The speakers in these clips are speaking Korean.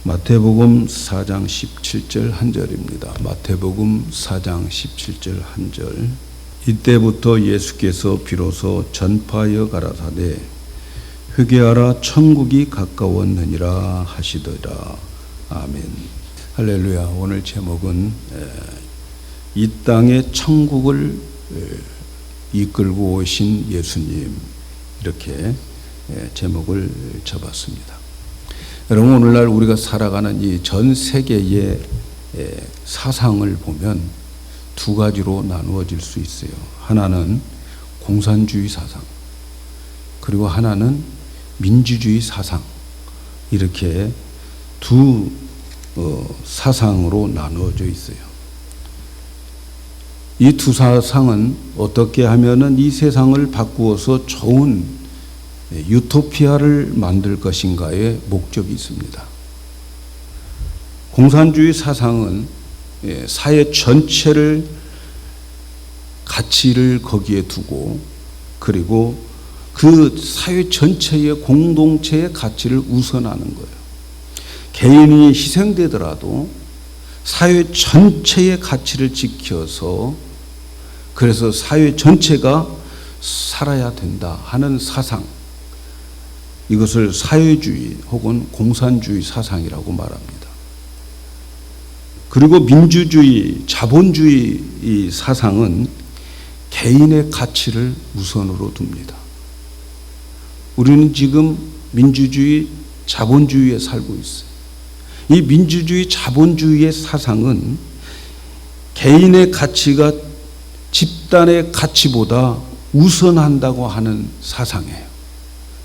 마태복음 4장 17절 한 절입니다. 마태복음 4장 17절 한 절. 이때부터 예수께서 비로소 전파하여 가라사대 회개하라 천국이 가까웠느니라 하시더라. 아멘. 할렐루야. 오늘 제목은 이 땅에 천국을 이끌고 오신 예수님, 이렇게 제목을 잡았습니다. 여러분, 오늘날 우리가 살아가는 이 전 세계의 사상을 보면 두 가지로 나누어질 수 있어요. 하나는 공산주의 사상, 그리고 하나는 민주주의 사상, 이렇게 두 사상으로 나누어져 있어요. 이 두 사상은 어떻게 하면은 이 세상을 바꾸어서 좋은 유토피아를 만들 것인가에 목적이 있습니다. 공산주의 사상은 사회 전체를 가치를 거기에 두고, 그리고 그 사회 전체의 공동체의 가치를 우선하는 거예요. 개인이 희생되더라도 사회 전체의 가치를 지켜서, 그래서 사회 전체가 살아야 된다 하는 사상, 이것을 사회주의 혹은 공산주의 사상이라고 말합니다. 그리고 민주주의, 자본주의 이 사상은 개인의 가치를 우선으로 둡니다. 우리는 지금 민주주의, 자본주의에 살고 있어요. 이 민주주의, 자본주의의 사상은 개인의 가치가 집단의 가치보다 우선한다고 하는 사상이에요.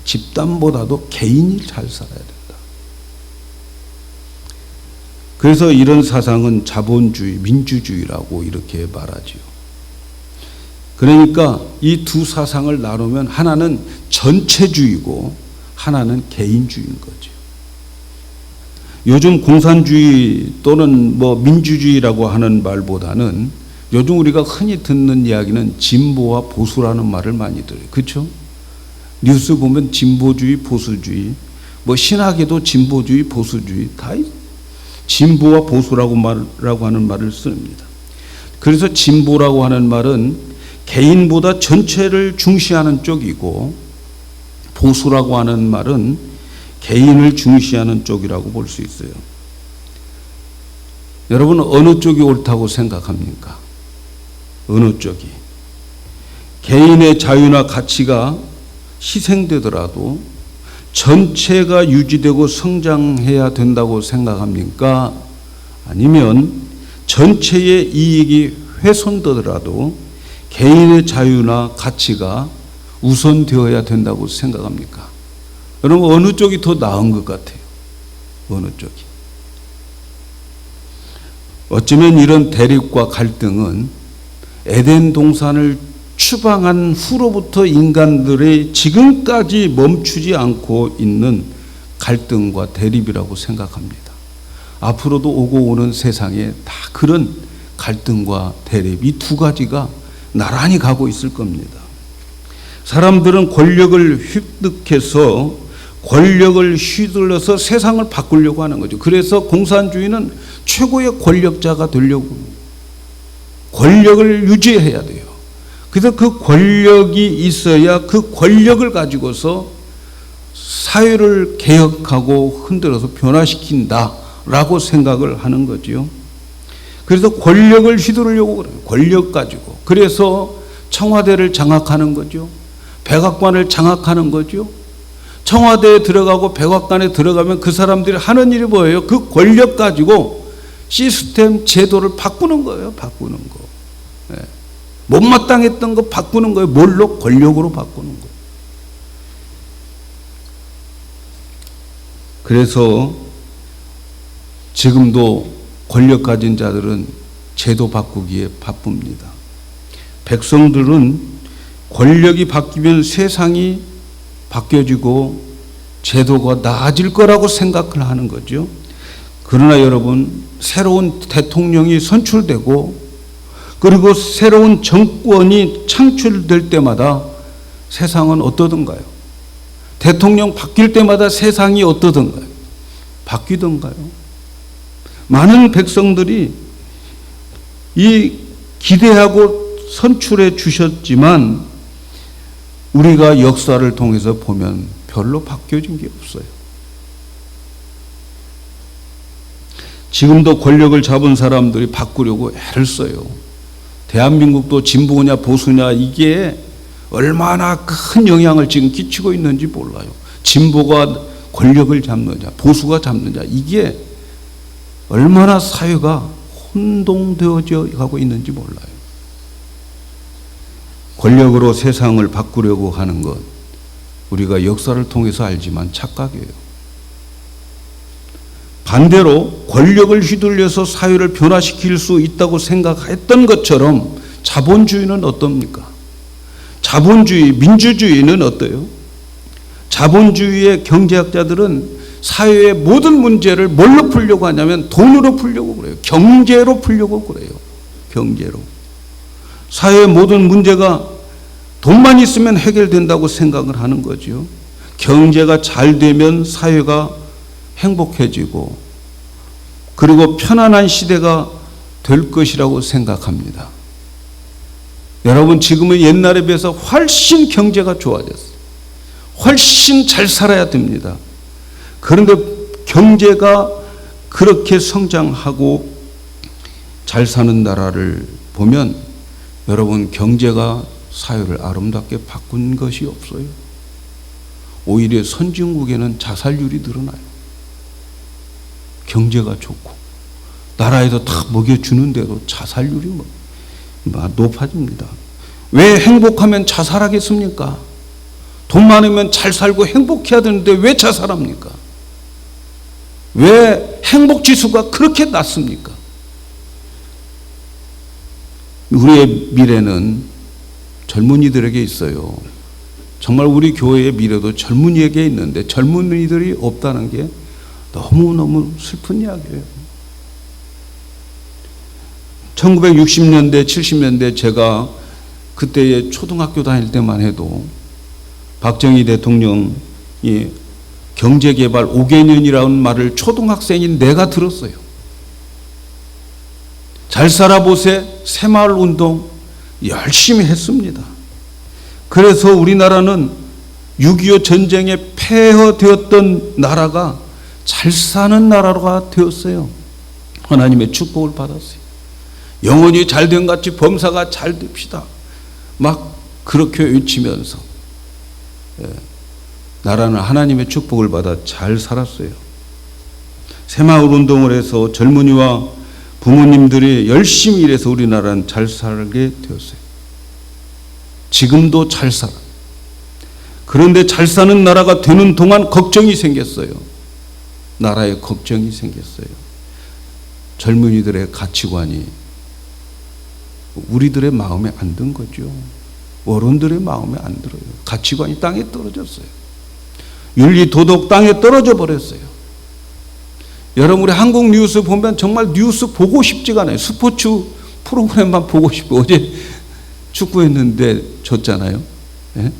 집단보다도 개인이 잘 살아야 된다. 그래서 이런 사상은 자본주의, 민주주의라고 이렇게 말하지요. 그러니까 이 두 사상을 나누면 하나는 전체주의고 하나는 개인주의인 거죠. 요즘 공산주의 또는 민주주의라고 하는 말보다는 요즘 우리가 흔히 듣는 이야기는 진보와 보수라는 말을 많이 들어요. 그렇죠? 뉴스 보면 진보주의, 보수주의, 신학에도 진보주의, 보수주의, 다 진보와 보수라고 하는 말을 씁니다. 그래서 진보라고 하는 말은 개인보다 전체를 중시하는 쪽이고, 보수라고 하는 말은 개인을 중시하는 쪽이라고 볼 수 있어요. 여러분, 어느 쪽이 옳다고 생각합니까? 어느 쪽이? 개인의 자유나 가치가 희생되더라도 전체가 유지되고 성장해야 된다고 생각합니까? 아니면 전체의 이익이 훼손되더라도 개인의 자유나 가치가 우선되어야 된다고 생각합니까? 여러분, 어느 쪽이 더 나은 것 같아요? 어느 쪽이? 어쩌면 이런 대립과 갈등은 에덴 동산을 추방한 후로부터 인간들의 지금까지 멈추지 않고 있는 갈등과 대립이라고 생각합니다. 앞으로도 오고 오는 세상에 다 그런 갈등과 대립, 이 두 가지가 나란히 가고 있을 겁니다. 사람들은 권력을 획득해서 권력을 휘둘러서 세상을 바꾸려고 하는 거죠. 그래서 공산주의는 최고의 권력자가 되려고, 권력을 유지해야 돼요. 그래서 그 권력이 있어야 그 권력을 가지고서 사회를 개혁하고 흔들어서 변화시킨다라고 생각을 하는 거죠. 그래서 권력을 휘두르려고 그래요. 권력 가지고. 그래서 청와대를 장악하는 거죠. 백악관을 장악하는 거죠. 청와대에 들어가고 백악관에 들어가면 그 사람들이 하는 일이 뭐예요? 그 권력 가지고 시스템, 제도를 바꾸는 거예요. 바꾸는 거. 네. 못마땅했던 거 바꾸는 거예요. 뭘로? 권력으로 바꾸는 거예요. 그래서 지금도 권력 가진 자들은 제도 바꾸기에 바쁩니다. 백성들은 권력이 바뀌면 세상이 바뀌어지고 제도가 나아질 거라고 생각을 하는 거죠. 그러나 여러분, 새로운 대통령이 선출되고 그리고 새로운 정권이 창출될 때마다 세상은 어떠던가요? 대통령 바뀔 때마다 세상이 어떠던가요? 바뀌던가요? 많은 백성들이 이 기대하고 선출해 주셨지만 우리가 역사를 통해서 보면 별로 바뀌어진 게 없어요. 지금도 권력을 잡은 사람들이 바꾸려고 애를 써요. 대한민국도 진보냐 보수냐 이게 얼마나 큰 영향을 지금 끼치고 있는지 몰라요. 진보가 권력을 잡느냐 보수가 잡느냐 이게 얼마나 사회가 혼동되어져 가고 있는지 몰라요. 권력으로 세상을 바꾸려고 하는 것 우리가 역사를 통해서 알지만 착각이에요. 반대로 권력을 휘둘려서 사회를 변화시킬 수 있다고 생각했던 것처럼 자본주의는 어떻습니까? 자본주의, 민주주의는 어때요? 자본주의의 경제학자들은 사회의 모든 문제를 뭘로 풀려고 하냐면 돈으로 풀려고 그래요. 경제로 풀려고 그래요. 경제로. 사회의 모든 문제가 돈만 있으면 해결된다고 생각을 하는 거죠. 경제가 잘 되면 사회가 행복해지고 그리고 편안한 시대가 될 것이라고 생각합니다. 여러분 지금은 옛날에 비해서 훨씬 경제가 좋아졌어요. 훨씬 잘 살아야 됩니다. 그런데 경제가 그렇게 성장하고 잘 사는 나라를 보면 여러분 경제가 사회를 아름답게 바꾼 것이 없어요. 오히려 선진국에는 자살률이 늘어나요. 경제가 좋고 나라에서 다 먹여주는데도 자살률이 높아집니다. 왜 행복하면 자살하겠습니까? 돈 많으면 잘 살고 행복해야 되는데 왜 자살합니까? 왜 행복지수가 그렇게 낮습니까? 우리의 미래는 젊은이들에게 있어요. 정말 우리 교회의 미래도 젊은이에게 있는데 젊은이들이 없다는 게 너무너무 슬픈 이야기예요. 1960년대, 70년대 제가 그때의 초등학교 다닐 때만 해도 박정희 대통령이 경제개발 5개년이라는 말을 초등학생인 내가 들었어요. 잘 살아보세 새마을 운동 열심히 했습니다. 그래서 우리나라는 6.25 전쟁에 폐허되었던 나라가 잘 사는 나라가 되었어요. 하나님의 축복을 받았어요. 영혼이 잘된 같이 범사가 잘 됩시다. 막 그렇게 외치면서 나라는 하나님의 축복을 받아 잘 살았어요. 새마을 운동을 해서 젊은이와 부모님들이 열심히 일해서 우리나라는 잘 살게 되었어요. 지금도 잘 살아. 그런데 잘 사는 나라가 되는 동안 걱정이 생겼어요. 나라에 걱정이 생겼어요. 젊은이들의 가치관이 우리들의 마음에 안 든 거죠. 어른들의 마음에 안 들어요. 가치관이 땅에 떨어졌어요. 윤리 도덕 땅에 떨어져 버렸어요. 여러분 우리 한국 뉴스 보면 정말 뉴스 보고 싶지가 않아요. 스포츠 프로그램만 보고 싶고 어제 축구했는데 졌잖아요. 예?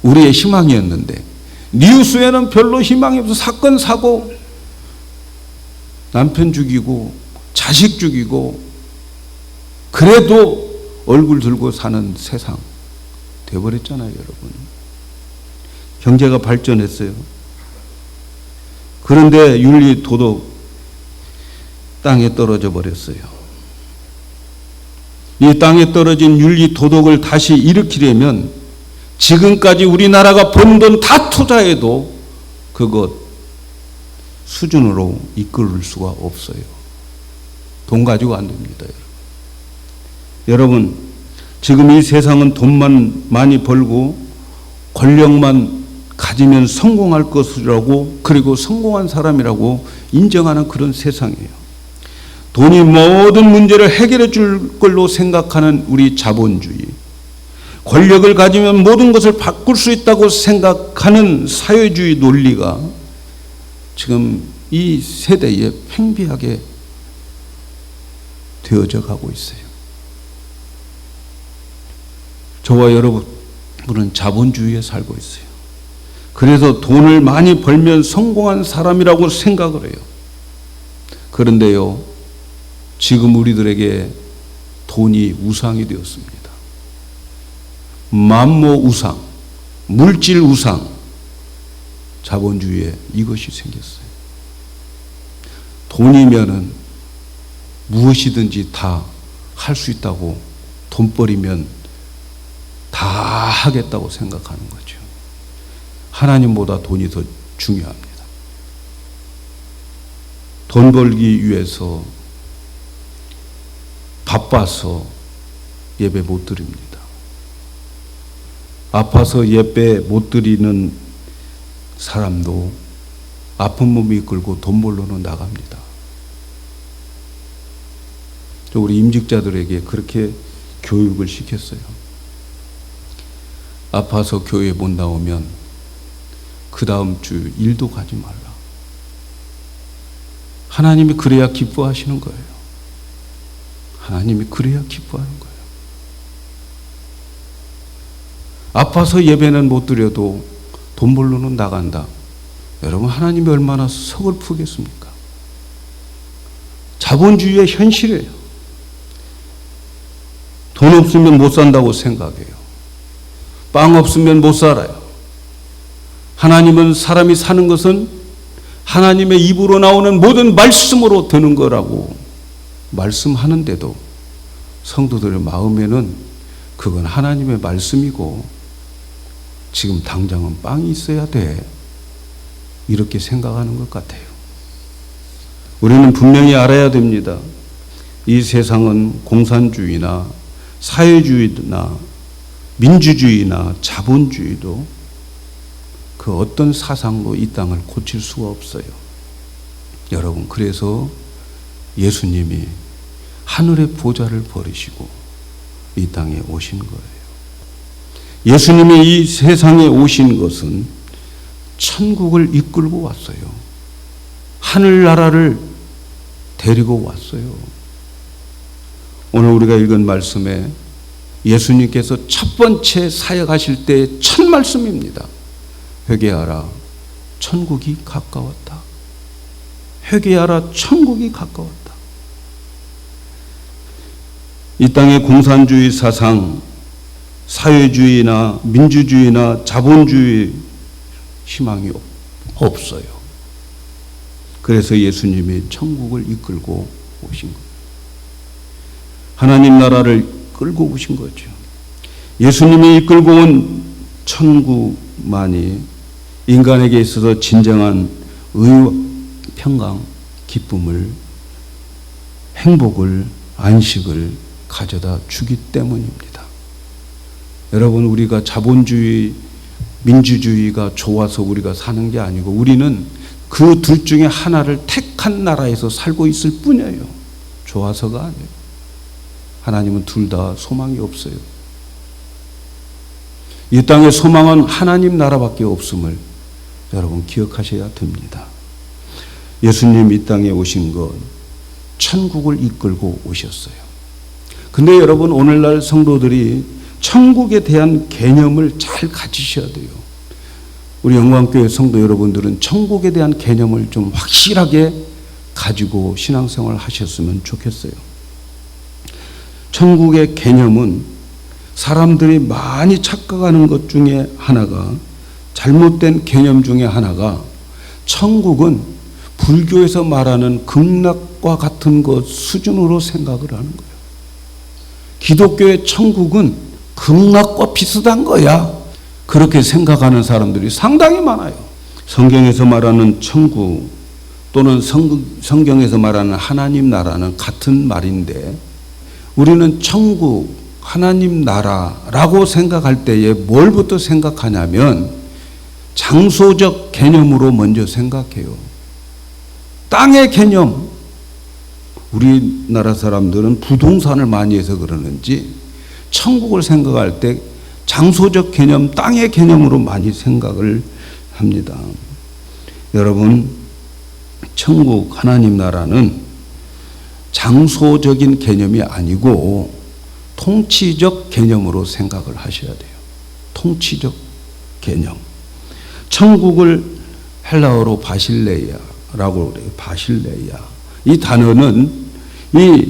우리의 희망이었는데 뉴스에는 별로 희망이 없어. 사건 사고 남편 죽이고 자식 죽이고 그래도 얼굴 들고 사는 세상 돼버렸잖아요. 여러분 경제가 발전했어요. 그런데 윤리 도덕 땅에 떨어져 버렸어요. 이 땅에 떨어진 윤리 도덕을 다시 일으키려면 지금까지 우리나라가 번 돈 다 투자해도 그것 수준으로 이끌을 수가 없어요. 돈 가지고 안 됩니다. 여러분 지금 이 세상은 돈만 많이 벌고 권력만 가지면 성공할 것이라고 그리고 성공한 사람이라고 인정하는 그런 세상이에요. 돈이 모든 문제를 해결해 줄 걸로 생각하는 우리 자본주의, 권력을 가지면 모든 것을 바꿀 수 있다고 생각하는 사회주의 논리가 지금 이 세대에 팽배하게 되어져 가고 있어요. 저와 여러분은 자본주의에 살고 있어요. 그래서 돈을 많이 벌면 성공한 사람이라고 생각을 해요. 그런데요, 지금 우리들에게 돈이 우상이 되었습니다. 만모 우상, 물질 우상, 자본주의에 이것이 생겼어요. 돈이면은 무엇이든지 다 할 수 있다고, 돈벌이면 다 하겠다고 생각하는 거죠. 하나님보다 돈이 더 중요합니다. 돈 벌기 위해서 바빠서 예배 못 드립니다. 아파서 예배 못 드리는 사람도 아픈 몸 이끌고 돈 벌러는 나갑니다. 우리 임직자들에게 그렇게 교육을 시켰어요. 아파서 교회 못 나오면 그 다음 주 일도 가지 말라. 하나님이 그래야 기뻐하시는 거예요. 하나님이 그래야 기뻐하는 거예요. 아파서 예배는 못 드려도 돈 벌러는 나간다. 여러분, 하나님이 얼마나 서글프겠습니까? 자본주의의 현실이에요. 돈 없으면 못 산다고 생각해요. 빵 없으면 못 살아요. 하나님은 사람이 사는 것은 하나님의 입으로 나오는 모든 말씀으로 되는 거라고 말씀하는데도 성도들의 마음에는 그건 하나님의 말씀이고 지금 당장은 빵이 있어야 돼, 이렇게 생각하는 것 같아요. 우리는 분명히 알아야 됩니다. 이 세상은 공산주의나 사회주의나 민주주의나 자본주의도 그 어떤 사상도 이 땅을 고칠 수가 없어요. 여러분, 그래서 예수님이 하늘의 보좌를 버리시고 이 땅에 오신 거예요. 예수님이 이 세상에 오신 것은 천국을 이끌고 왔어요. 하늘나라를 데리고 왔어요. 오늘 우리가 읽은 말씀에 예수님께서 첫 번째 사역하실 때의 첫 말씀입니다. 회개하라, 천국이 가까웠다. 회개하라, 천국이 가까웠다. 이 땅의 공산주의 사상, 사회주의나 민주주의나 자본주의 희망이 없어요. 그래서 예수님이 천국을 이끌고 오신 거예요. 하나님 나라를 끌고 오신 거죠. 예수님이 이끌고 온 천국만이 인간에게 있어서 진정한 의와 평강, 기쁨을, 행복을, 안식을 가져다 주기 때문입니다. 여러분, 우리가 자본주의, 민주주의가 좋아서 우리가 사는 게 아니고 우리는 그 둘 중에 하나를 택한 나라에서 살고 있을 뿐이에요. 좋아서가 아니에요. 하나님은 둘 다 소망이 없어요. 이 땅의 소망은 하나님 나라밖에 없음을 여러분 기억하셔야 됩니다. 예수님 이 땅에 오신 건 천국을 이끌고 오셨어요. 근데 여러분, 오늘날 성도들이 천국에 대한 개념을 잘 가지셔야 돼요. 우리 영광교회 성도 여러분들은 천국에 대한 개념을 좀 확실하게 가지고 신앙생활을 하셨으면 좋겠어요. 천국의 개념은 사람들이 많이 착각하는 것 중에 하나가, 잘못된 개념 중에 하나가, 천국은 불교에서 말하는 극락과 같은 것 수준으로 생각을 하는 거예요. 기독교의 천국은 극락과 비슷한 거야, 그렇게 생각하는 사람들이 상당히 많아요. 성경에서 말하는 천국 또는 성경에서 말하는 하나님 나라는 같은 말인데, 우리는 천국, 하나님 나라라고 생각할 때에 뭘부터 생각하냐면 장소적 개념으로 먼저 생각해요. 땅의 개념. 우리나라 사람들은 부동산을 많이 해서 그러는지 천국을 생각할 때 장소적 개념, 땅의 개념으로 많이 생각을 합니다. 여러분, 천국, 하나님 나라는 장소적인 개념이 아니고 통치적 개념으로 생각을 하셔야 돼요. 통치적 개념. 천국을 헬라어로 바실레야라고 그래요. 바실레야. 이 단어는 이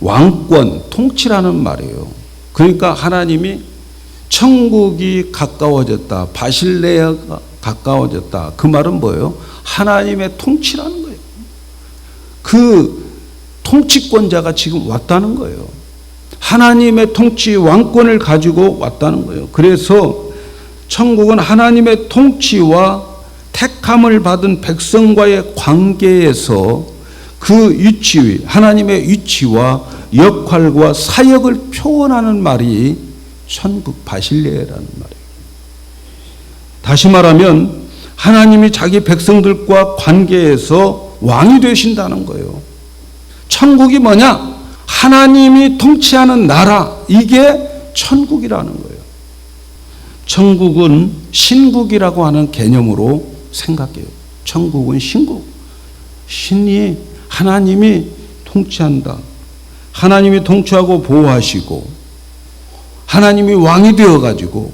왕권, 통치라는 말이에요. 그러니까 하나님이 천국이 가까워졌다. 바실레야가 가까워졌다. 그 말은 뭐예요? 하나님의 통치라는 거예요. 그 통치권자가 지금 왔다는 거예요. 하나님의 통치 왕권을 가지고 왔다는 거예요. 그래서 천국은 하나님의 통치와 택함을 받은 백성과의 관계에서 그 위치, 하나님의 위치와 역할과 사역을 표현하는 말이 천국 바실레야라는 말이에요. 다시 말하면 하나님이 자기 백성들과 관계에서 왕이 되신다는 거예요. 천국이 뭐냐? 하나님이 통치하는 나라, 이게 천국이라는 거예요. 천국은 신국이라고 하는 개념으로 생각해요. 천국은 신국. 신이 하나님이 통치한다. 하나님이 통치하고 보호하시고 하나님이 왕이 되어가지고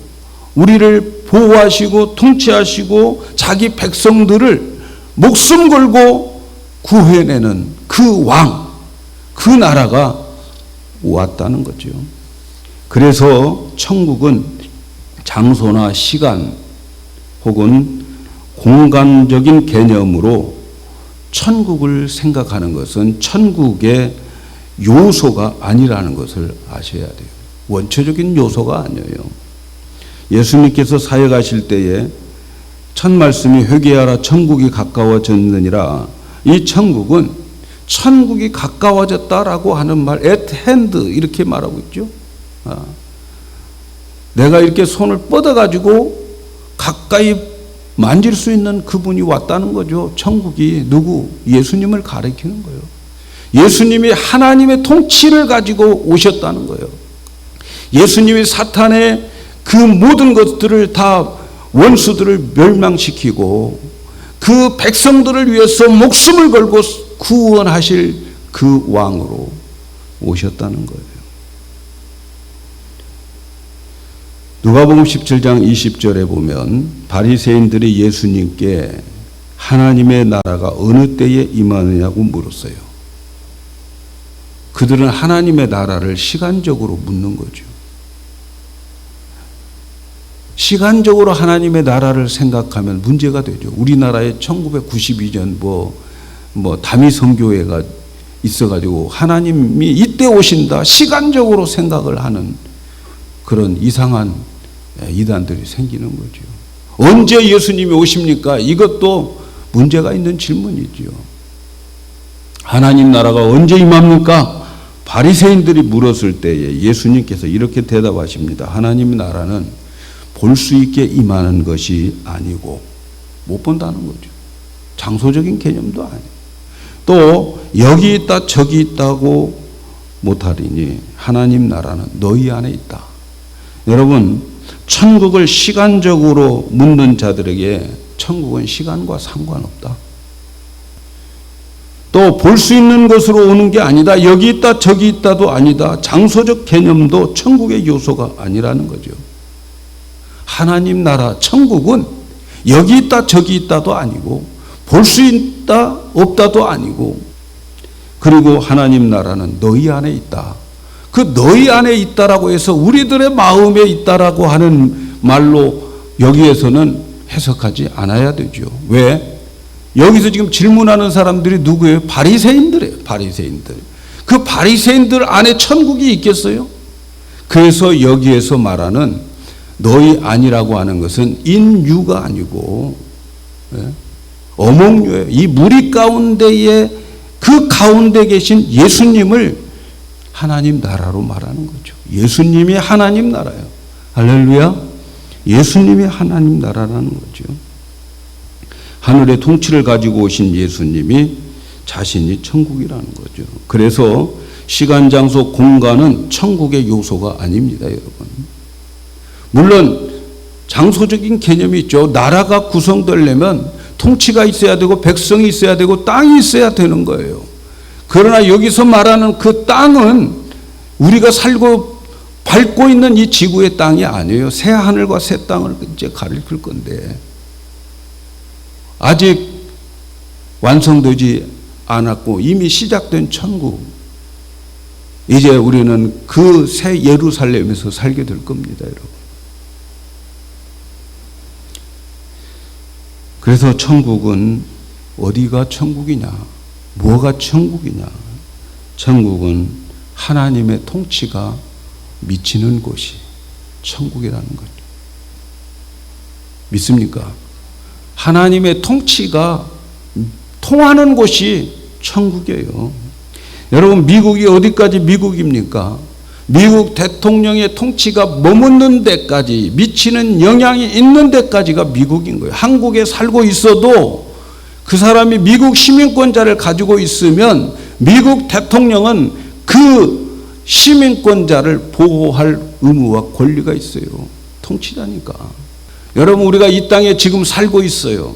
우리를 보호하시고 통치하시고 자기 백성들을 목숨 걸고 구해내는 그 왕, 그 나라가 왔다는 거죠. 그래서 천국은 장소나 시간 혹은 공간적인 개념으로 천국을 생각하는 것은 천국의 요소가 아니라는 것을 아셔야 돼요. 원초적인 요소가 아니에요. 예수님께서 사역하실 때에 첫 말씀이 회개하라 천국이 가까워졌느니라. 이 천국은 천국이 가까워졌다라고 하는 말, at hand 이렇게 말하고 있죠. 내가 이렇게 손을 뻗어가지고 가까이 만질 수 있는 그분이 왔다는 거죠. 천국이 누구? 예수님을 가리키는 거예요. 예수님이 하나님의 통치를 가지고 오셨다는 거예요. 예수님이 사탄의 그 모든 것들을 다 원수들을 멸망시키고 그 백성들을 위해서 목숨을 걸고 구원하실 그 왕으로 오셨다는 거예요. 누가복음 17장 20절에 보면 바리새인들이 예수님께 하나님의 나라가 어느 때에 임하느냐고 물었어요. 그들은 하나님의 나라를 시간적으로 묻는 거죠. 시간적으로 하나님의 나라를 생각하면 문제가 되죠. 우리나라에 1992년 다미성교회가 있어가지고 하나님이 이때 오신다 시간적으로 생각을 하는 그런 이상한 이단들이 생기는 거죠. 언제 예수님이 오십니까? 이것도 문제가 있는 질문이죠. 하나님 나라가 언제 임합니까? 바리새인들이 물었을 때에 예수님께서 이렇게 대답하십니다. 하나님 나라는 볼 수 있게 임하는 것이 아니고 못 본다는 거죠. 장소적인 개념도 아니에요. 또 여기 있다 저기 있다고 못하리니 하나님 나라는 너희 안에 있다. 여러분, 천국을 시간적으로 묻는 자들에게 천국은 시간과 상관없다. 또 볼 수 있는 것으로 오는 게 아니다. 여기 있다 저기 있다도 아니다. 장소적 개념도 천국의 요소가 아니라는 거죠. 하나님 나라 천국은 여기 있다 저기 있다도 아니고 볼 수 있다 없다도 아니고, 그리고 하나님 나라는 너희 안에 있다. 그 너희 안에 있다라고 해서 우리들의 마음에 있다라고 하는 말로 여기에서는 해석하지 않아야 되죠. 왜? 여기서 지금 질문하는 사람들이 누구예요? 바리새인들이에요. 바리새인들. 그 바리새인들 안에 천국이 있겠어요? 그래서 여기에서 말하는 너희 아니라고 하는 것은 인유가 아니고 어몽유예요. 이 무리 가운데에 그 가운데 계신 예수님을 하나님 나라로 말하는 거죠. 예수님이 하나님 나라예요. 할렐루야. 예수님이 하나님 나라라는 거죠. 하늘의 통치를 가지고 오신 예수님이 자신이 천국이라는 거죠. 그래서 시간, 장소, 공간은 천국의 요소가 아닙니다, 여러분. 물론 장소적인 개념이 있죠. 나라가 구성되려면 통치가 있어야 되고 백성이 있어야 되고 땅이 있어야 되는 거예요. 그러나 여기서 말하는 그 땅은 우리가 살고 밟고 있는 이 지구의 땅이 아니에요. 새 하늘과 새 땅을 이제 가리킬 건데, 아직 완성되지 않았고 이미 시작된 천국. 이제 우리는 그 새 예루살렘에서 살게 될 겁니다, 여러분. 그래서 천국은 어디가 천국이냐? 뭐가 천국이냐? 천국은 하나님의 통치가 미치는 곳이 천국이라는 거죠. 믿습니까? 하나님의 통치가 통하는 곳이 천국이에요. 여러분, 미국이 어디까지 미국입니까? 미국 대통령의 통치가 머무는 데까지, 미치는 영향이 있는 데까지가 미국인 거예요. 한국에 살고 있어도 그 사람이 미국 시민권자를 가지고 있으면 미국 대통령은 그 시민권자를 보호할 의무와 권리가 있어요. 통치자니까. 여러분, 우리가 이 땅에 지금 살고 있어요.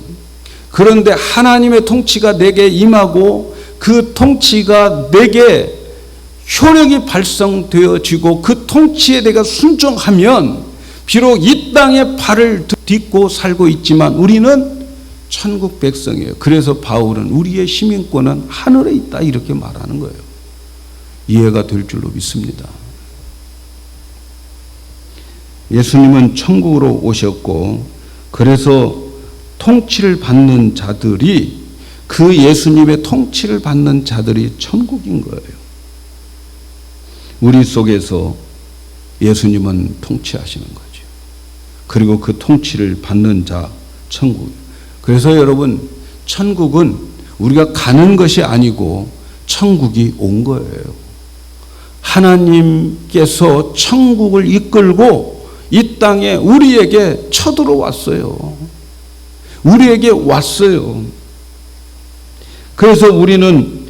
그런데 하나님의 통치가 내게 임하고 그 통치가 내게 효력이 발성되어지고 그 통치에 내가 순종하면 비록 이 땅에 발을 딛고 살고 있지만 우리는 천국 백성이에요. 그래서 바울은 우리의 시민권은 하늘에 있다 이렇게 말하는 거예요. 이해가 될 줄로 믿습니다. 예수님은 천국으로 오셨고 그래서 통치를 받는 자들이 그 예수님의 통치를 받는 자들이 천국인 거예요. 우리 속에서 예수님은 통치하시는 거죠. 그리고 그 통치를 받는 자 천국. 그래서 여러분, 천국은 우리가 가는 것이 아니고 천국이 온 거예요. 하나님께서 천국을 이끌고 이 땅에 우리에게 쳐들어왔어요. 우리에게 왔어요. 그래서 우리는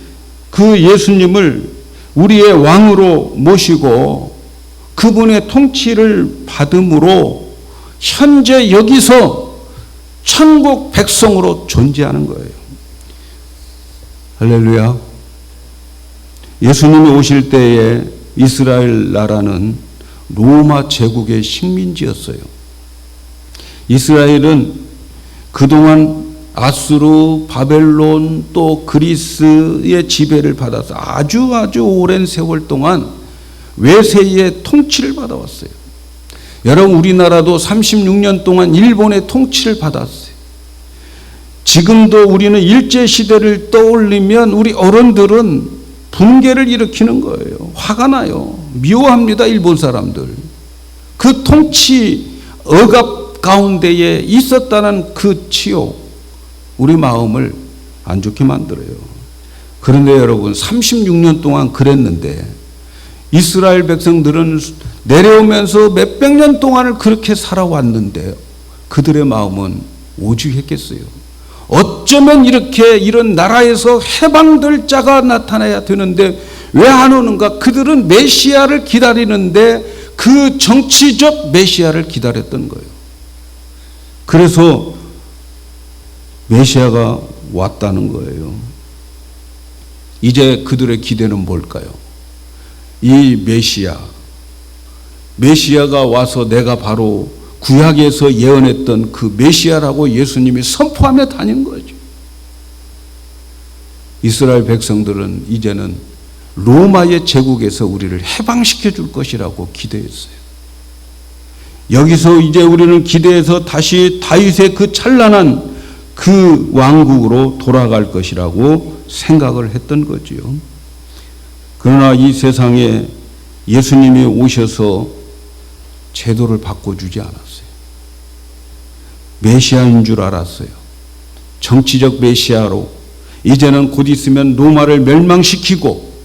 그 예수님을 우리의 왕으로 모시고 그분의 통치를 받음으로 현재 여기서 천국 백성으로 존재하는 거예요. 할렐루야. 예수님이 오실 때에 이스라엘 나라는 로마 제국의 식민지였어요. 이스라엘은 그동안 아수르, 바벨론 또 그리스의 지배를 받아서 아주 오랜 세월 동안 외세의 통치를 받아왔어요. 여러분, 우리나라도 36년 동안 일본의 통치를 받았어요. 지금도 우리는 일제시대를 떠올리면 우리 어른들은 분개를 일으키는 거예요. 화가 나요. 미워합니다, 일본 사람들. 그 통치 억압 가운데에 있었다는 그 치욕, 우리 마음을 안 좋게 만들어요. 그런데 여러분, 36년 동안 그랬는데 이스라엘 백성들은 내려오면서 몇백 년 동안을 그렇게 살아왔는데 그들의 마음은 오죽했겠어요. 어쩌면 이런 나라에서 해방될 자가 나타나야 되는데 왜 안 오는가? 그들은 메시아를 기다리는데 그 정치적 메시아를 기다렸던 거예요. 그래서 메시아가 왔다는 거예요. 이제 그들의 기대는 뭘까요? 이 메시아가 와서 내가 바로 구약에서 예언했던 그 메시아라고 예수님이 선포하며 다니는 거죠. 이스라엘 백성들은 이제는 로마의 제국에서 우리를 해방시켜 줄 것이라고 기대했어요. 여기서 이제 우리는 기대해서 다시 다윗의 그 찬란한 그 왕국으로 돌아갈 것이라고 생각을 했던 거지요. 그러나 이 세상에 예수님이 오셔서 제도를 바꿔주지 않았어요. 메시아인 줄 알았어요. 정치적 메시아로 이제는 곧 있으면 로마를 멸망시키고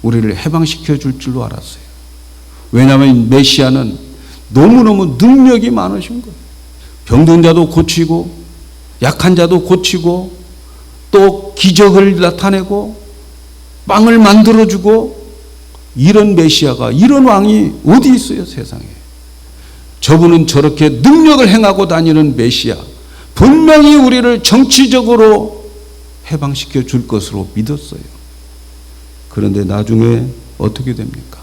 우리를 해방시켜 줄 줄로 알았어요. 왜냐하면 메시아는 너무너무 능력이 많으신 거예요. 병든 자도 고치고 약한 자도 고치고 또 기적을 나타내고 빵을 만들어주고 이런 메시아가, 이런 왕이 어디 있어요, 세상에. 저분은 저렇게 능력을 행하고 다니는 메시아, 분명히 우리를 정치적으로 해방시켜 줄 것으로 믿었어요. 그런데 나중에 어떻게 됩니까?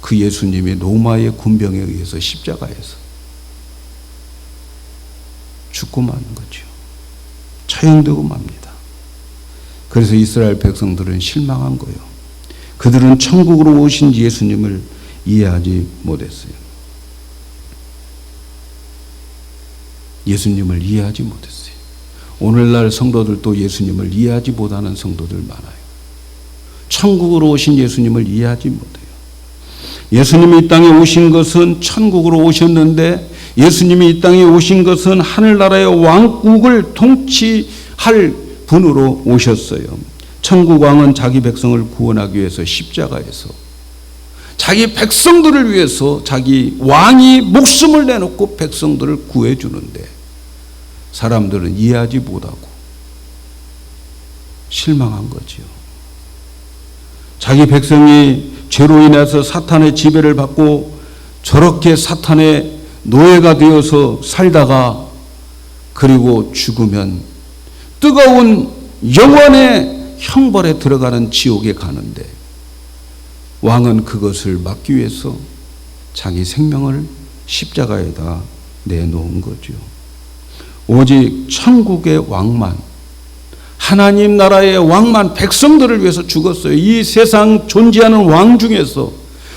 그 예수님이 로마의 군병에 의해서 십자가에서 죽고 마는 거죠. 소용되고 맙니다. 그래서 이스라엘 백성들은 실망한 거예요. 그들은 천국으로 오신 예수님을 이해하지 못했어요. 예수님을 이해하지 못했어요. 오늘날 성도들도 예수님을 이해하지 못하는 성도들 많아요. 천국으로 오신 예수님을 이해하지 못해요. 예수님이 이 땅에 오신 것은 천국으로 오셨는데, 예수님이 이 땅에 오신 것은 하늘나라의 왕국을 통치할 분으로 오셨어요. 천국 왕은 자기 백성을 구원하기 위해서 십자가에서 자기 백성들을 위해서 자기 왕이 목숨을 내놓고 백성들을 구해주는데, 사람들은 이해하지 못하고 실망한 거지요. 자기 백성이 죄로 인해서 사탄의 지배를 받고 저렇게 사탄의 노예가 되어서 살다가 그리고 죽으면 뜨거운 영원의 형벌에 들어가는 지옥에 가는데, 왕은 그것을 막기 위해서 자기 생명을 십자가에다 내놓은 거죠. 오직 천국의 왕만, 하나님 나라의 왕만 백성들을 위해서 죽었어요. 이 세상 존재하는 왕 중에서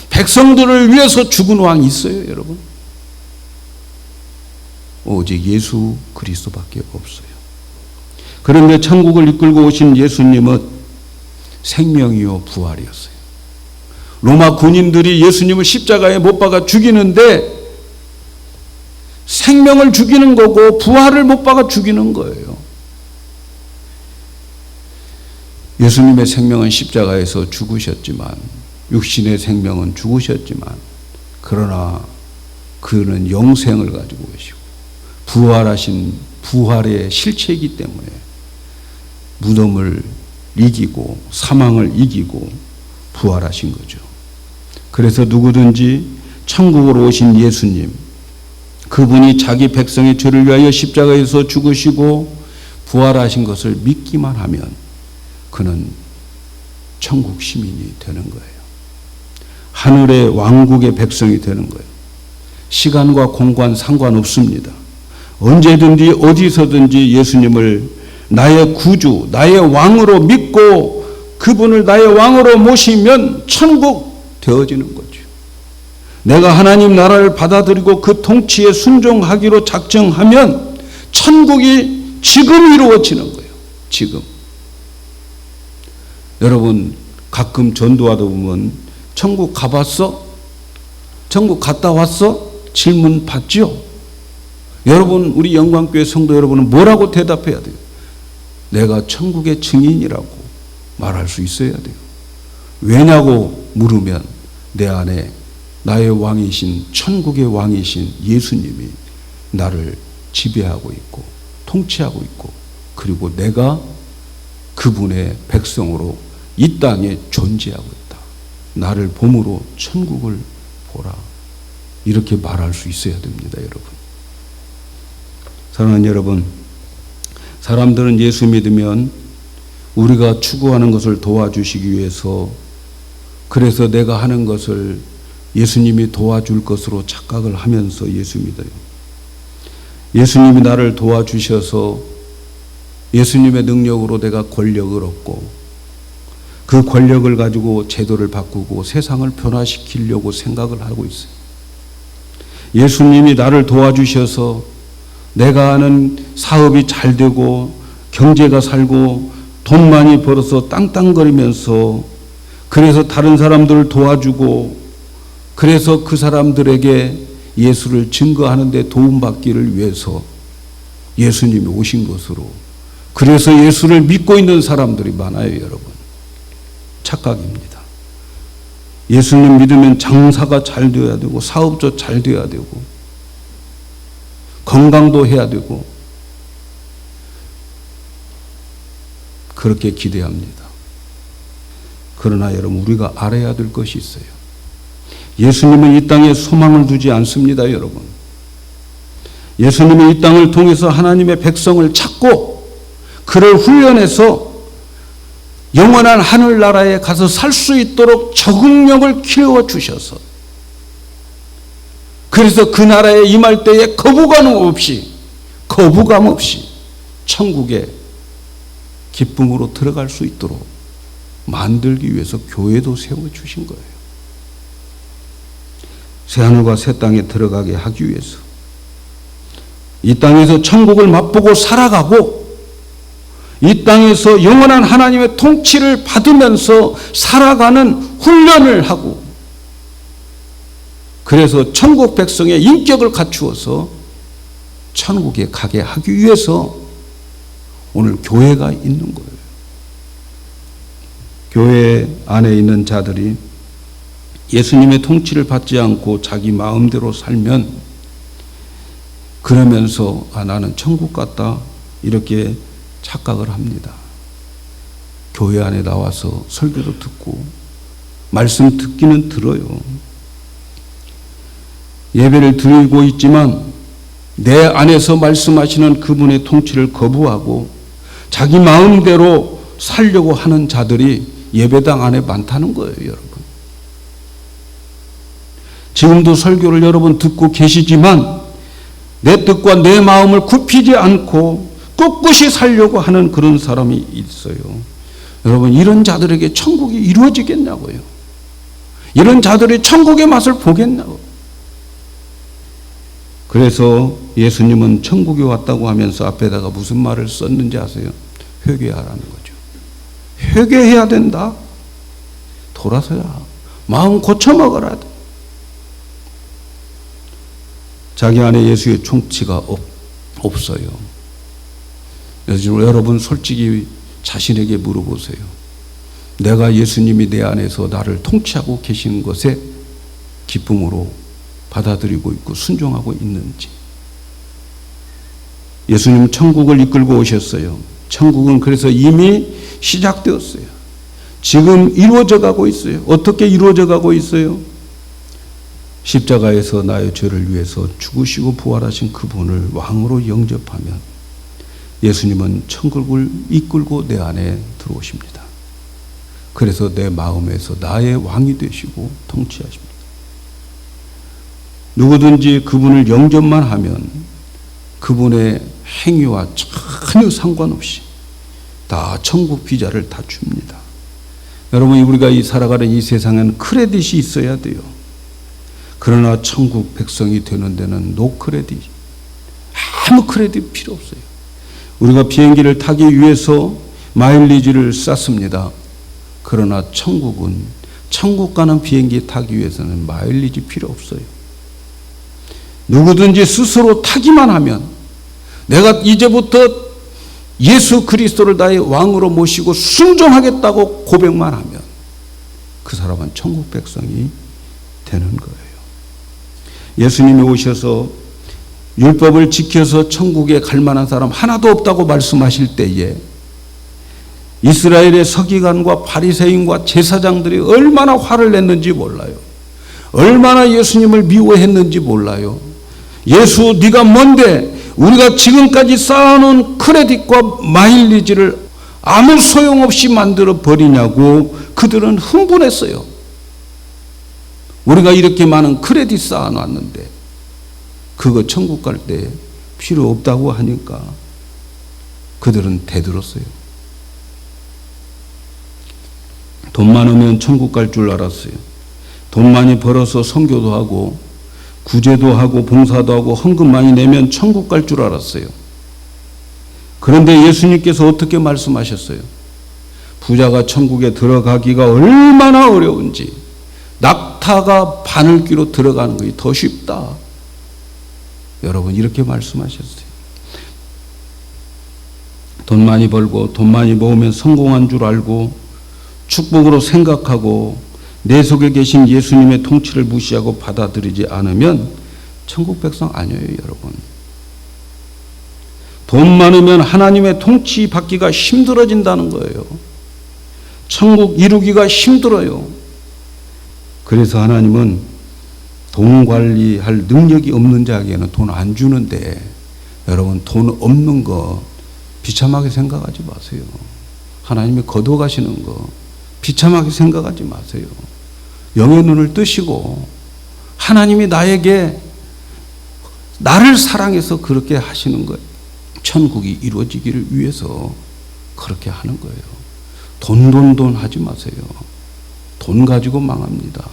백성들을 위해서 죽은 왕이 있어요, 여러분? 오직 예수 그리스도밖에 없어요. 그런데 천국을 이끌고 오신 예수님은 생명이요 부활이었어요. 로마 군인들이 예수님을 십자가에 못 박아 죽이는데 생명을 죽이는 거고 부활을 못 박아 죽이는 거예요. 예수님의 생명은 십자가에서 죽으셨지만, 육신의 생명은 죽으셨지만, 그러나 그는 영생을 가지고 계시고 부활하신 부활의 실체이기 때문에 무덤을 이기고 사망을 이기고 부활하신 거죠. 그래서 누구든지 천국으로 오신 예수님, 그분이 자기 백성의 죄를 위하여 십자가에서 죽으시고 부활하신 것을 믿기만 하면 그는 천국 시민이 되는 거예요. 하늘의 왕국의 백성이 되는 거예요. 시간과 공간 상관없습니다. 언제든지 어디서든지 예수님을 나의 구주, 나의 왕으로 믿고 그분을 나의 왕으로 모시면 천국 되어지는 거죠. 내가 하나님 나라를 받아들이고 그 통치에 순종하기로 작정하면 천국이 지금 이루어지는 거예요. 지금. 여러분, 가끔 전도하다 보면 천국 가봤어? 천국 갔다 왔어? 질문 받죠? 여러분, 우리 영광교회 성도 여러분은 뭐라고 대답해야 돼요? 내가 천국의 증인이라고 말할 수 있어야 돼요. 왜냐고 물으면 내 안에 나의 왕이신, 천국의 왕이신 예수님이 나를 지배하고 있고 통치하고 있고, 그리고 내가 그분의 백성으로 이 땅에 존재하고 있다. 나를 봄으로 천국을 보라. 이렇게 말할 수 있어야 됩니다, 여러분. 사랑하는 여러분, 사람들은 예수 믿으면 우리가 추구하는 것을 도와주시기 위해서, 그래서 내가 하는 것을 예수님이 도와줄 것으로 착각을 하면서 예수 믿어요. 예수님이 나를 도와주셔서 예수님의 능력으로 내가 권력을 얻고 그 권력을 가지고 제도를 바꾸고 세상을 변화시키려고 생각을 하고 있어요. 예수님이 나를 도와주셔서 내가 하는 사업이 잘 되고 경제가 살고 돈 많이 벌어서 땅땅거리면서, 그래서 다른 사람들을 도와주고, 그래서 그 사람들에게 예수를 증거하는 데 도움받기를 위해서 예수님이 오신 것으로, 그래서 예수를 믿고 있는 사람들이 많아요, 여러분. 착각입니다. 예수님 믿으면 장사가 잘 되어야 되고 사업도 잘 되어야 되고 건강도 해야 되고 그렇게 기대합니다. 그러나 여러분, 우리가 알아야 될 것이 있어요. 예수님은 이 땅에 소망을 두지 않습니다, 여러분. 예수님은 이 땅을 통해서 하나님의 백성을 찾고 그를 훈련해서 영원한 하늘나라에 가서 살 수 있도록 적응력을 키워주셔서, 그래서 그 나라에 임할 때에 거부감 없이 천국에 기쁨으로 들어갈 수 있도록 만들기 위해서 교회도 세워주신 거예요. 새하늘과 새 땅에 들어가게 하기 위해서, 이 땅에서 천국을 맛보고 살아가고 이 땅에서 영원한 하나님의 통치를 받으면서 살아가는 훈련을 하고, 그래서 천국 백성의 인격을 갖추어서 천국에 가게 하기 위해서 오늘 교회가 있는 거예요. 교회 안에 있는 자들이 예수님의 통치를 받지 않고 자기 마음대로 살면, 그러면서 나는 천국 갔다 이렇게 착각을 합니다. 교회 안에 나와서 설교도 듣고 말씀 듣기는 들어요. 예배를 드리고 있지만 내 안에서 말씀하시는 그분의 통치를 거부하고 자기 마음대로 살려고 하는 자들이 예배당 안에 많다는 거예요, 여러분. 지금도 설교를 여러분 듣고 계시지만 내 뜻과 내 마음을 굽히지 않고 꿋꿋이 살려고 하는 그런 사람이 있어요. 여러분, 이런 자들에게 천국이 이루어지겠냐고요. 이런 자들이 천국의 맛을 보겠냐고. 그래서 예수님은 천국에 왔다고 하면서 앞에다가 무슨 말을 썼는지 아세요? 회개하라는 거죠. 회개해야 된다. 돌아서야. 마음 고쳐먹어라. 자기 안에 예수의 통치가 없어요. 그래서 여러분 솔직히 자신에게 물어보세요. 내가 예수님이 내 안에서 나를 통치하고 계시는 것에 기쁨으로 받아들이고 있고 순종하고 있는지. 예수님은 천국을 이끌고 오셨어요. 천국은 그래서 이미 시작되었어요. 지금 이루어져 가고 있어요. 어떻게 이루어져 가고 있어요? 십자가에서 나의 죄를 위해서 죽으시고 부활하신 그분을 왕으로 영접하면 예수님은 천국을 이끌고 내 안에 들어오십니다. 그래서 내 마음에서 나의 왕이 되시고 통치하십니다. 누구든지 그분을 영접만 하면 그분의 행위와 전혀 상관없이 다 천국 비자를 다 줍니다. 여러분, 우리가 이 살아가는 이 세상에는 크레딧이 있어야 돼요. 그러나 천국 백성이 되는 데는 노 크레딧, 아무 크레딧 필요 없어요. 우리가 비행기를 타기 위해서 마일리지를 쌓습니다. 그러나 천국은, 천국 가는 비행기 타기 위해서는 마일리지 필요 없어요. 누구든지 스스로 타기만 하면, 내가 이제부터 예수 그리스도를 나의 왕으로 모시고 순종하겠다고 고백만 하면 그 사람은 천국 백성이 되는 거예요. 예수님이 오셔서 율법을 지켜서 천국에 갈 만한 사람 하나도 없다고 말씀하실 때에 이스라엘의 서기관과 바리새인과 제사장들이 얼마나 화를 냈는지 몰라요. 얼마나 예수님을 미워했는지 몰라요. 예수, 네가 뭔데 우리가 지금까지 쌓아놓은 크레딧과 마일리지를 아무 소용없이 만들어 버리냐고 그들은 흥분했어요. 우리가 이렇게 많은 크레딧 쌓아놨는데 그거 천국 갈 때 필요 없다고 하니까 그들은 대들었어요. 돈 많으면 천국 갈 줄 알았어요. 돈 많이 벌어서 선교도 하고 구제도 하고 봉사도 하고 헌금 많이 내면 천국 갈 줄 알았어요. 그런데 예수님께서 어떻게 말씀하셨어요? 부자가 천국에 들어가기가 얼마나 어려운지, 낙타가 바늘귀로 들어가는 것이 더 쉽다. 여러분, 이렇게 말씀하셨어요. 돈 많이 벌고 돈 많이 모으면 성공한 줄 알고 축복으로 생각하고 내 속에 계신 예수님의 통치를 무시하고 받아들이지 않으면 천국 백성 아니에요, 여러분. 돈 많으면 하나님의 통치 받기가 힘들어진다는 거예요. 천국 이루기가 힘들어요. 그래서 하나님은 돈 관리할 능력이 없는 자에게는 돈 안 주는데, 여러분, 돈 없는 거 비참하게 생각하지 마세요. 하나님이 거둬가시는 거 비참하게 생각하지 마세요. 영의 눈을 뜨시고 하나님이 나에게 나를 사랑해서 그렇게 하시는 거예요. 천국이 이루어지기를 위해서 그렇게 하는 거예요. 돈 하지 마세요. 돈 가지고 망합니다.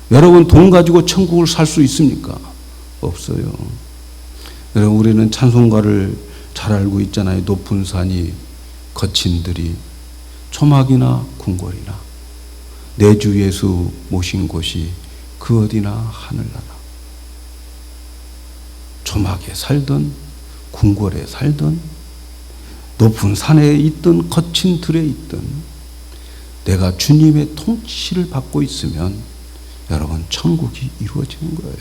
여러분, 돈 가지고 천국을 살 수 있습니까? 없어요. 여러분, 우리는 찬송가를 잘 알고 있잖아요. 높은 산이 거친 들이 초막이나 궁궐이나 내 주 예수 모신 곳이 그 어디나 하늘나라. 초막에 살든 궁궐에 살든 높은 산에 있든 거친 들에 있든 내가 주님의 통치를 받고 있으면 여러분, 천국이 이루어지는 거예요.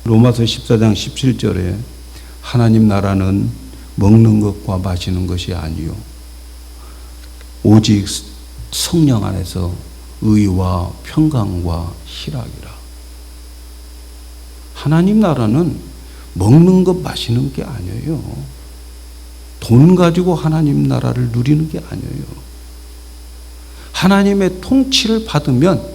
로마서 14장 17절에 하나님 나라는 먹는 것과 마시는 것이 아니요 오직 성령 안에서 의와 평강과 희락이라. 하나님 나라는 먹는 것 마시는 게 아니에요. 돈 가지고 하나님 나라를 누리는 게 아니에요. 하나님의 통치를 받으면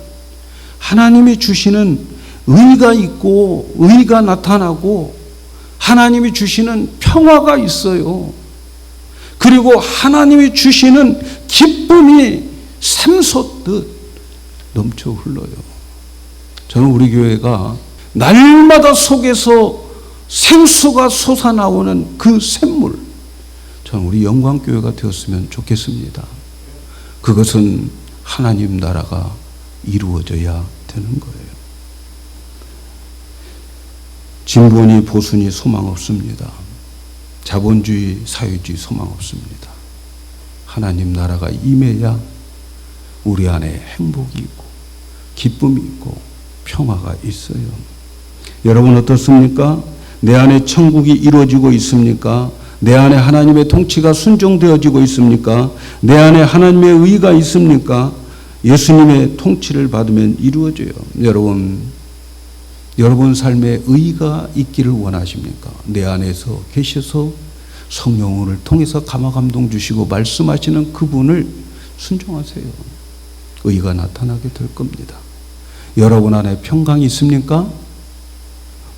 하나님이 주시는 의가 있고 의가 나타나고 하나님이 주시는 평화가 있어요. 그리고 하나님이 주시는 기쁨이 샘솟듯 넘쳐 흘러요. 저는 우리 교회가 날마다 속에서 생수가 솟아나오는 그 샘물, 저는 우리 영광교회가 되었으면 좋겠습니다. 그것은 하나님 나라가 이루어져야 되는 거예요. 진보니 보수니 소망 없습니다. 자본주의, 사회주의 소망 없습니다. 하나님 나라가 임해야 우리 안에 행복이 있고 기쁨이 있고 평화가 있어요. 여러분 어떻습니까? 내 안에 천국이 이루어지고 있습니까? 내 안에 하나님의 통치가 순종되어지고 있습니까? 내 안에 하나님의 의가 있습니까? 예수님의 통치를 받으면 이루어져요. 여러분 삶에 의가 있기를 원하십니까? 내 안에서 계셔서 성령을 통해서 감화감동 주시고 말씀하시는 그분을 순종하세요. 의가 나타나게 될 겁니다. 여러분 안에 평강이 있습니까?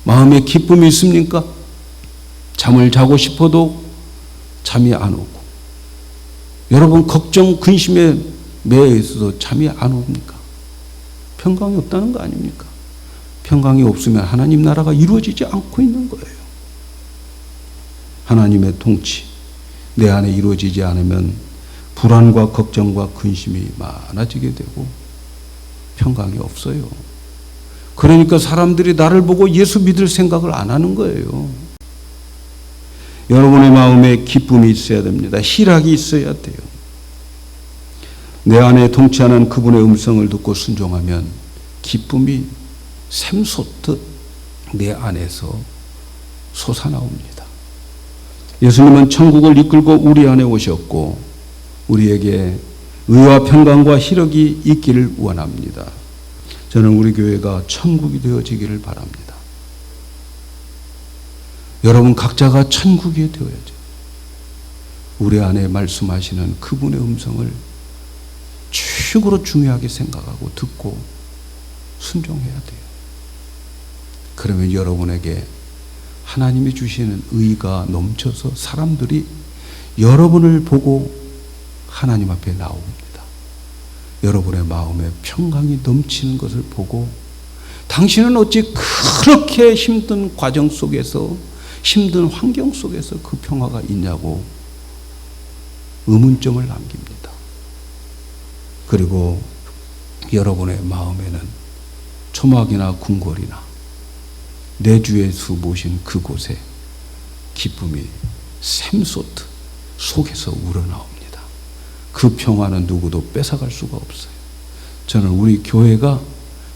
마음에 기쁨이 있습니까? 잠을 자고 싶어도 잠이 안 오고, 여러분 걱정 근심에 매여 있어도 잠이 안 옵니까? 평강이 없다는 거 아닙니까? 평강이 없으면 하나님 나라가 이루어지지 않고 있는 거예요. 하나님의 통치 내 안에 이루어지지 않으면 불안과 걱정과 근심이 많아지게 되고 평강이 없어요. 그러니까 사람들이 나를 보고 예수 믿을 생각을 안 하는 거예요. 여러분의 마음에 기쁨이 있어야 됩니다. 희락이 있어야 돼요. 내 안에 통치하는 그분의 음성을 듣고 순종하면 기쁨이 샘솟듯 내 안에서 솟아나옵니다. 예수님은 천국을 이끌고 우리 안에 오셨고 우리에게 의와 평강과 희락이 있기를 원합니다. 저는 우리 교회가 천국이 되어지기를 바랍니다. 여러분 각자가 천국이 되어야죠. 우리 안에 말씀하시는 그분의 음성을 최고로 중요하게 생각하고 듣고 순종해야 돼요. 그러면 여러분에게 하나님이 주시는 의가 넘쳐서 사람들이 여러분을 보고 하나님 앞에 나옵니다. 여러분의 마음에 평강이 넘치는 것을 보고 당신은 어찌 그렇게 힘든 과정 속에서 힘든 환경 속에서 그 평화가 있냐고 의문점을 남깁니다. 그리고 여러분의 마음에는 초막이나 궁궐이나 내 주 예수 모신 그곳에 기쁨이 샘솟듯 속에서 우러나옵니다. 그 평화는 누구도 뺏어갈 수가 없어요. 저는 우리 교회가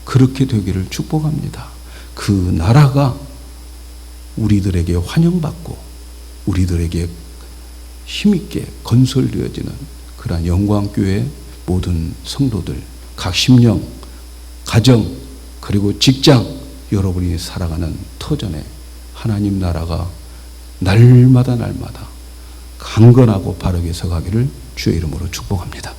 그렇게 되기를 축복합니다. 그 나라가 우리들에게 환영받고 우리들에게 힘있게 건설되어지는 그러한 영광교회 모든 성도들, 각 심령, 가정, 그리고 직장, 여러분이 살아가는 터전에 하나님 나라가 날마다 강건하고 바르게 서가기를 주의 이름으로 축복합니다.